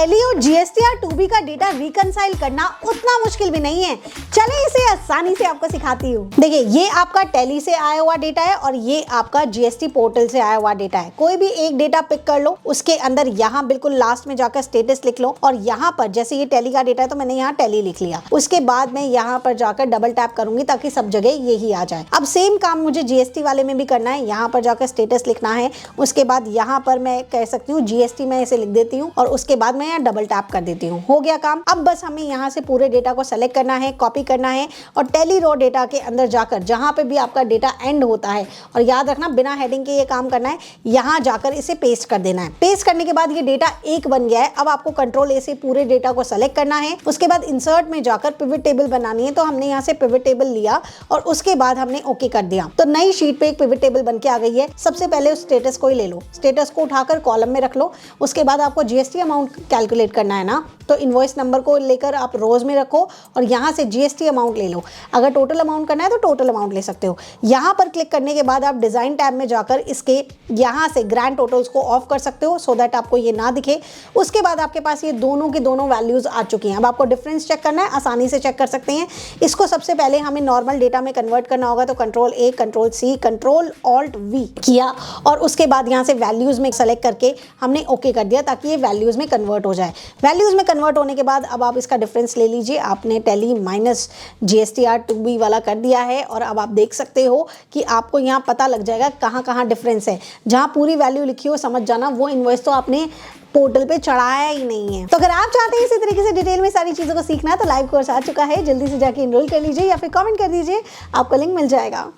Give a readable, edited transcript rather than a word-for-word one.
Tally और GSTR 2B का data reconcile करना उतना मुश्किल भी नहीं है। चलिए इसे आसानी से आपको सिखाती हूँ। देखिए, ये आपका टैली से आया हुआ डेटा है और ये आपका जीएसटी पोर्टल से आया हुआ डेटा है। कोई भी एक डेटा पिक कर लो, उसके अंदर यहाँ बिल्कुल लास्ट में जाकर स्टेटस लिख लो और यहाँ पर जैसे ये टैली का डेटा है तो मैंने यहाँ टैली लिख लिया। उसके बाद मैं यहाँ पर जाकर डबल टैप करूंगी ताकि सब जगह यही आ जाए। अब सेम काम मुझे जीएसटी वाले में भी करना है। यहाँ पर जाकर स्टेटस लिखना है, उसके बाद यहाँ पर मैं कह सकती हूँ जीएसटी में इसे लिख देती हूँ और उसके बाद मैं यहाँ डबल टैप कर देती हूँ। हो गया काम। अब बस हमें यहाँ से पूरे डेटा को सेलेक्ट करना है, कॉपी करना है और टैली रॉ डेटा के अंदर जाकर जहाँ पे भी आपका डेटा एंड होता है, और याद रखना बिना हेडिंग के ये काम करना है, यहाँ जाकर इसे पेस्ट कर देना है। पेस्ट करने के बाद ये डेटा एक बन गया है। अब आपको कंट्रोल ए से पूरे डेटा को सेलेक्ट करना है। उसके बाद इंसर्ट में जाकर पिवट टेबल बनानी है, तो हमने यहाँ से पिवट टेबल लिया और उसके बाद हमने ओके कर दिया। तो नई शीट पे एक पिवट टेबल बन के आ गई है। सबसे पहले उस स्टेटस को ही ले लो, स्टेटस को उठाकर कॉलम में रख लो। उसके बाद आपको जीएसटी अमाउंट कैलकुलेट करना है ना, तो इनवॉइस नंबर को लेकर आप रोज में रखो और यहाँ से जीएसटी अमाउंट ले लो। अगर टोटल अमाउंट करना है तो टोटल अमाउंट ले सकते हो। यहाँ पर क्लिक करने के बाद आप डिजाइन टैब में जाकर इसके यहाँ से ग्रैंड टोटल्स को ऑफ कर सकते हो सो दैट आपको ये ना दिखे। उसके बाद आपके पास ये दोनों की दोनों वैल्यूज आ चुकी हैं। अब आपको डिफरेंस चेक करना है, आसानी से चेक कर सकते हैं। इसको सबसे पहले हमें नॉर्मल डेटा में कन्वर्ट करना होगा, तो control A, control C, control alt V किया और उसके बाद यहाँ से वैल्यूज में सेलेक्ट करके हमने ओके कर दिया ताकि ये वैल्यूज में कन्वर्ट हो जाए। वैल्यूज में कन्वर्ट होने के बाद अब आप इसका डिफरेंस ले लीजिए। आपने टैली माइनस जीएसटीआर 2B वाला कर दिया है और अब आप देख सकते हो कि आपको यहाँ पता लग जाएगा कहाँ कहाँ डिफरेंस है। जहाँ पूरी वैल्यू लिखी हो समझ जाना वो इनवॉइस तो आपने पोर्टल पे चढ़ाया ही नहीं है। तो अगर आप चाहते हैं इसी तरीके से डिटेल में सारी चीज़ों को सीखना तो लाइव कोर्स आ चुका है, जल्दी से जाके एनरोल कर लीजिए या फिर कमेंट कर दीजिए, आपको लिंक मिल जाएगा।